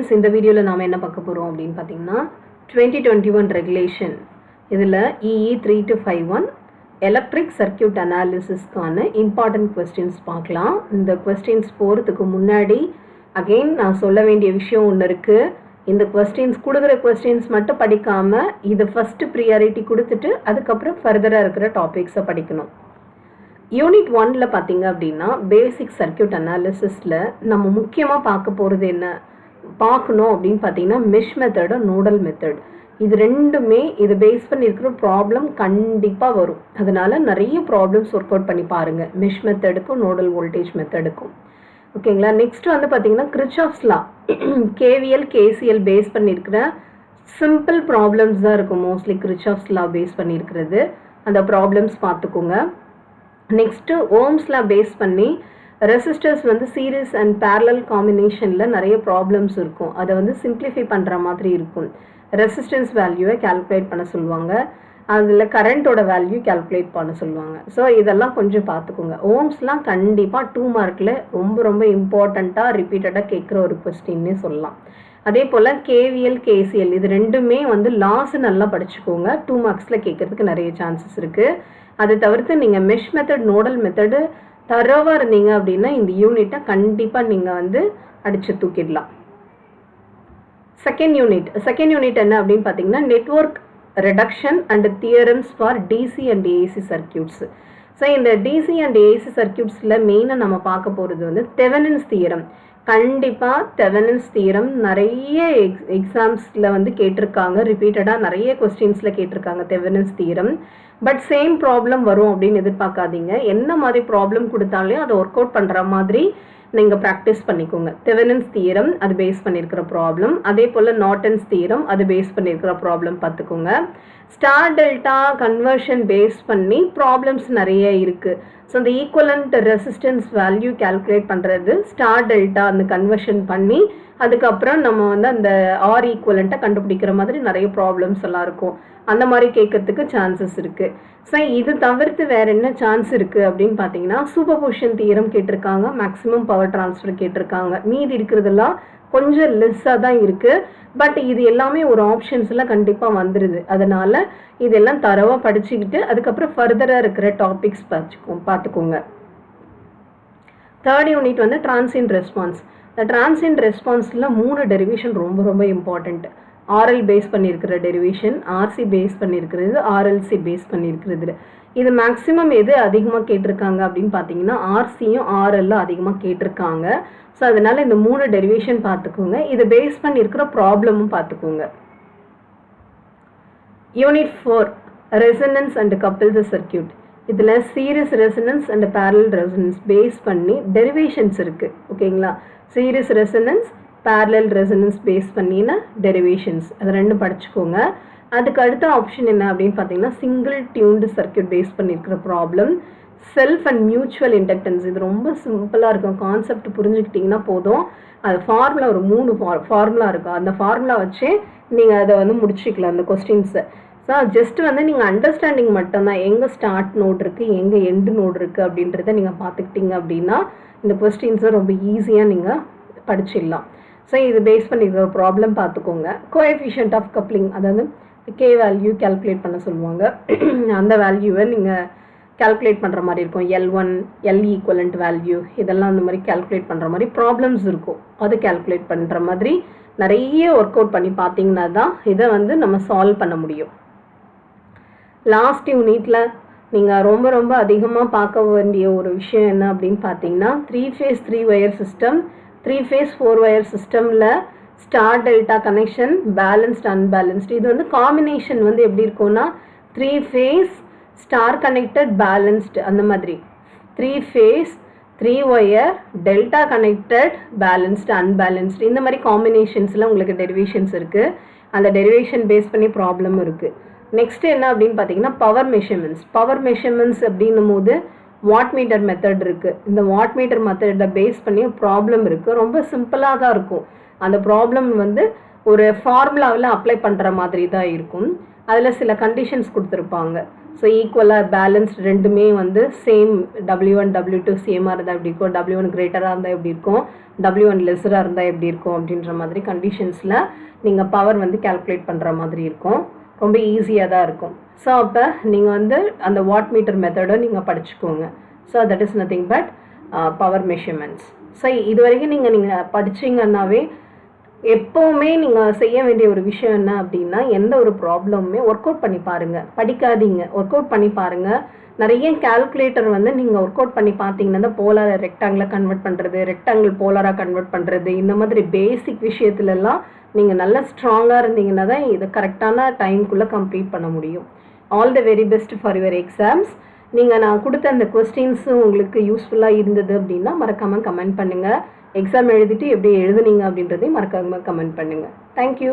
இந்த வீடியோவில் நாம் என்ன பார்க்க போகிறோம் அப்படின்னு பார்த்தீங்கன்னா 2021 ரெகுலேஷன் இதில் EE 3251 எலக்ட்ரிக் சர்க்கியூட் அனாலிசிஸ்க்கான இம்பார்ட்டன்ட் கொஸ்டின்ஸ் பார்க்கலாம். இந்த கொஸ்டின்ஸ் போகிறதுக்கு முன்னாடி அகெயின் நான் சொல்ல வேண்டிய விஷயம் ஒன்று இருக்குது. இந்த கொஸ்டின்ஸ் கொடுக்குற கொஸ்டின்ஸ் மட்டும் படிக்காமல் இது ஃபஸ்ட்டு ப்ரியாரிட்டி கொடுத்துட்டு அதுக்கப்புறம் ஃபர்தராக இருக்கிற டாபிக்ஸை படிக்கணும். யூனிட் 1ல் பார்த்தீங்க அப்படின்னா பேசிக் சர்க்கியூட் அனாலிசிஸில் நம்ம முக்கியமாக பார்க்க போகிறது என்ன பார்க்கணும் அப்படின்னு பார்த்தீங்கன்னா மெஷ் மெத்தடு, நோடல் மெத்தட். இது ரெண்டுமே இது பேஸ் பண்ணியிருக்கிற ப்ராப்ளம் கண்டிப்பாக வரும். அதனால நிறைய ப்ராப்ளம்ஸ் ஒர்க் அவுட் பண்ணி பாருங்கள் மெஷ் மெத்தடுக்கும் நோடல் வோல்டேஜ் மெத்தடுக்கும். ஓகேங்களா. நெக்ஸ்ட் வந்து பார்த்தீங்கன்னா கிர்ச்சாஃப்ஸ் லா, KVL KCL பேஸ் பண்ணியிருக்கிற சிம்பிள் ப்ராப்ளம்ஸ் தான் இருக்கும் மோஸ்ட்லி கிர்ச்சாஃப்ஸ் லா பேஸ் பண்ணியிருக்கிறது. அந்த ப்ராப்ளம்ஸ் பார்த்துக்கோங்க. நெக்ஸ்ட்டு ஓம்ஸ் லா பேஸ் பண்ணி ரெசிஸ்டர்ஸ் வந்து சீரீஸ் அண்ட் பேரலல் காம்பினேஷனில் நிறைய ப்ராப்ளம்ஸ் இருக்கும். அதை வந்து சிம்பிளிஃபை பண்ணுற மாதிரி இருக்கும். ரெசிஸ்டன்ஸ் வேல்யூவை கால்குலேட் பண்ண சொல்லுவாங்க, அதில் கரண்ட்டோட வேல்யூ கால்குலேட் பண்ண சொல்லுவாங்க. ஸோ இதெல்லாம் கொஞ்சம் பார்த்துக்கோங்க. ஓம்ஸ்லாம் கண்டிப்பாக 2 மார்க்கில் ரொம்ப ரொம்ப இம்பார்ட்டண்ட்டாக ரிப்பீட்டடாக கேட்குற ஒரு கொஸ்டின்னே சொல்லலாம். அதே போல் KVL KCL இது ரெண்டுமே வந்து லாஸ் நல்லா படிச்சுக்கோங்க. 2 மார்க்ஸில் கேட்குறதுக்கு நிறைய சான்சஸ் இருக்குது. அதை தவிர்த்து நீங்கள் மெஷ் மெத்தட், நோடல் மெத்தடு தரவாக இருந்தீங்க அப்படின்னா இந்த யூனிட்டை கண்டிப்பாக நீங்கள் வந்து அடித்து தூக்கிடலாம். செகண்ட் யூனிட் என்ன அப்படின்னு பார்த்தீங்கன்னா network reduction and theorems for DC and AC circuits. So இந்த DC அண்ட் AC சர்க்கியூட்ஸில் மெயினாக நம்ம பார்க்க போகிறது வந்து தெவெனின்ஸ் தியரம். கண்டிப்பாக தெவெனின்ஸ் தியரம் நிறைய எக்ஸாம்ஸில் வந்து கேட்டிருக்காங்க, ரிப்பீட்டடாக நிறைய கொஸ்டின்ஸில் கேட்டிருக்காங்க Thevenin's theorem. But same problem வரும் அப்படின்னு எதிர்பார்க்காதீங்க. என்ன மாதிரி ப்ராப்ளம் கொடுத்தாலும் அதை ஒர்க் அவுட் பண்ணுற மாதிரி நீங்கள் ப்ராக்டிஸ் பண்ணிக்கோங்க. தெவெனின்ஸ் தியரம் அது பேஸ் பண்ணியிருக்கிற ப்ராப்ளம், அதே போல் நார்டன்ஸ் தியரம் அது பேஸ் பண்ணியிருக்கிற ப்ராப்ளம் பார்த்துக்கோங்க. ஸ்டார் டெல்டா கன்வர்ஷன் பேஸ் பண்ணி ப்ராப்ளம்ஸ் நிறைய இருக்குது. ஸோ இந்த ஈக்குவலண்ட் ரெசிஸ்டன்ஸ் வேல்யூ கால்குலேட் பண்ணுறது ஸ்டார் டெல்டா அந்த கன்வர்ஷன் பண்ணி அதுக்கப்புறம் நம்ம வந்து அந்த R ஈக்குவலண்ட்டை கண்டுபிடிக்கிற மாதிரி நிறைய ப்ராப்ளம்ஸ் எல்லாம் இருக்கும். அந்த மாதிரி கேட்கறதுக்கு சான்சஸ் இருக்குது. ஸோ இது தவிர்த்து வேறு என்ன சான்ஸ் இருக்குது அப்படின்னு பார்த்தீங்கன்னா சூப்பர்பொசிஷன் தியரம் கேட்டிருக்காங்க, மேக்ஸிமம் பவர் டிரான்ஸ்ஃபர் கேட்டிருக்காங்க. மீதி இருக்கிறதெல்லாம் கொஞ்சம் லெஸ்ஸாக தான் இருக்குது. பட் இது எல்லாமே ஒரு ஆப்ஷன்ஸில் கண்டிப்பாக வந்துடுது. அதனால் இதெல்லாம் தரவாக படிச்சுக்கிட்டு அதுக்கப்புறம் ஃபர்தராக இருக்கிற டாபிக்ஸ் பார்த்துக்கோங்க. தேர்ட் யூனிட் வந்து டிரான்சியன்ட் ரெஸ்பான்ஸ். இந்த டிரான்சியன்ட் ரெஸ்பான்ஸில் 3 டெரிவேஷன் ரொம்ப ரொம்ப இம்பார்ட்டண்ட். RL பேஸ் பண்ணியிருக்கிற டெரிவேஷன், RC பேஸ் பண்ணியிருக்கிறது, RLC பேஸ் பண்ணியிருக்கிறது. இது மேக்ஸிமம் எது அதிகமாக கேட்டிருக்காங்க அப்படின்னு பார்த்தீங்கன்னா RCயும் RLலும் அதிகமாக கேட்டிருக்காங்க. ஸோ அதனால் இந்த 3 டெரிவேஷன் பார்த்துக்கோங்க. இது பேஸ் பண்ணியிருக்கிற ப்ராப்ளமும் பார்த்துக்கோங்க. Unit 4 resonance and coupled circuit. இதில் series resonance and parallel resonance base பண்ணி டெரிவேஷன்ஸ் இருக்குது. ஓகேங்களா. Series resonance, parallel resonance base பண்ணின டெரிவேஷன்ஸ் அது ரெண்டும் படிச்சுக்கோங்க. அதுக்கு அடுத்த ஆப்ஷன் என்ன அப்படின்னு பார்த்தீங்கன்னா சிங்கிள் டியூன்டு சர்க்கியூட் பேஸ் பண்ணியிருக்கிற problem, self and mutual inductance. இது ரொம்ப சிம்பிளாக இருக்கும், கான்செப்ட் புரிஞ்சுக்கிட்டிங்கன்னா போதும். அது ஃபார்முலா ஒரு 3 ஃபார்முலா இருக்கும். அந்த ஃபார்முலா வச்சு நீங்கள் அதை வந்து முடிச்சுக்கலாம் அந்த கொஸ்டின்ஸை. ஸோ ஜஸ்ட் வந்து நீங்கள் அண்டர்ஸ்டாண்டிங் மட்டும்தான், எங்கே ஸ்டார்ட் நோட் இருக்குது எங்கே எண்டு நோட் இருக்குது அப்படின்றத நீங்கள் பார்த்துக்கிட்டிங்க அப்படின்னா இந்த கொஸ்டின்ஸை ரொம்ப ஈஸியாக நீங்கள் படிச்சிடலாம். ஸோ இது பேஸ் பண்ணியிருக்கிற ப்ராப்ளம் பார்த்துக்கோங்க. கோஎஃபிஷியன்ட் ஆஃப் கப்ளிங், அதாவது K வேல்யூ கால்குலேட் பண்ண சொல்லுவாங்க. அந்த வேல்யூவை நீங்கள் கால்குலேட் பண்ணுற மாதிரி இருக்கும். L1 L ஈக்குவலண்ட் வேல்யூ இதெல்லாம் அந்த மாதிரி கால்குலேட் பண்ணுற மாதிரி ப்ராப்ளம்ஸ் இருக்கும். அது கால்குலேட் பண்ணுற மாதிரி நிறைய ஒர்க் அவுட் பண்ணி பார்த்தீங்கன்னா தான் இதை வந்து நம்ம சால்வ் பண்ண முடியும். லாஸ்ட் யூனிட்டில் நீங்கள் ரொம்ப ரொம்ப அதிகமாக பார்க்க வேண்டிய ஒரு விஷயம் என்ன அப்படின்னு பார்த்தீங்கன்னா 3 phase 3 wire system, 3 phase 4 wire சிஸ்டமில் star delta connection, balanced unbalanced. இது வந்து காம்பினேஷன் வந்து எப்படி இருக்கும்னா 3 phase ஸ்டார் கனெக்டட் பேலன்ஸ்டு, அந்த மாதிரி 3 phase 3 wire delta connected balanced unbalanced, இந்த மாதிரி காம்பினேஷன்ஸில் உங்களுக்கு டெரிவேஷன்ஸ் இருக்குது. அந்த டெரிவேஷன் பேஸ் பண்ணி ப்ராப்ளம் இருக்குது. நெக்ஸ்ட் என்ன அப்படின்னு பார்த்தீங்கன்னா பவர் மெஷர்மெண்ட்ஸ் அப்படின்னும் போது வாட் மீட்டர் மெத்தட் இருக்குது. இந்த வாட் மீட்டர் மெத்தடை பேஸ் பண்ணி ப்ராப்ளம் இருக்குது. ரொம்ப சிம்பிளாக தான் இருக்கும். அந்த ப்ராப்ளம் வந்து ஒரு ஃபார்முலாவில் அப்ளை பண்ணுற மாதிரி தான் இருக்கும். அதில் சில கண்டிஷன்ஸ் கொடுத்துருப்பாங்க. ஸோ ஈக்குவலாக பேலன்ஸ்ட் ரெண்டுமே வந்து சேம் W1 W2 சேமாக இருந்தால் எப்படி இருக்கும், W1 கிரேட்டராக இருந்தால் எப்படி இருக்கும், W1 லெஸராக இருந்தால் எப்படி இருக்கும் அப்படின்ற மாதிரி கண்டிஷன்ஸில் நீங்கள் பவர் வந்து கால்குலேட் பண்ணுற மாதிரி இருக்கும். ரொம்ப ஈஸியாக தான் இருக்கும். ஸோ அப்போ நீங்கள் வந்து அந்த வாட் மீட்டர் மெத்தடை நீங்கள் படிச்சுக்கோங்க. So that is nothing but power measurements. So இது வரைக்கும் நீங்கள் படிச்சிங்கன்னாவே எப்போவுமே நீங்கள் செய்ய வேண்டிய ஒரு விஷயம் என்ன அப்படின்னா, எந்த ஒரு ப்ராப்ளமுமே ஒர்க் அவுட் பண்ணி பாருங்கள். படிக்காதீங்க, ஒர்க் அவுட் பண்ணி பாருங்கள். நிறைய கால்குலேட்டர் வந்து நீங்கள் ஒர்க் அவுட் பண்ணி பார்த்தீங்கன்னா தான் போலார் ரெக்டாங்கிளாக கன்வெர்ட் பண்ணுறது, ரெக்டாங்கிள் போலாராக கன்வெர்ட் பண்ணுறது, இந்த மாதிரி பேசிக் விஷயத்துலலாம் நீங்கள் நல்லா ஸ்ட்ராங்காக இருந்தீங்கன்னா தான் இதை கரெக்டான டைம்குள்ளே கம்ப்ளீட் பண்ண முடியும். All the very best for your exams. நீங்கள் நான் கொடுத்த அந்த கொஸ்டின்ஸும் உங்களுக்கு யூஸ்ஃபுல்லாக இருந்தது அப்படின்னா மறக்காமல் கமெண்ட் பண்ணுங்கள். எக்ஸாம் எழுதிட்டு எப்படி எழுதுனீங்க அப்படின்றதையும் மறக்காமல் கமெண்ட் பண்ணுங்கள். தேங்க்யூ.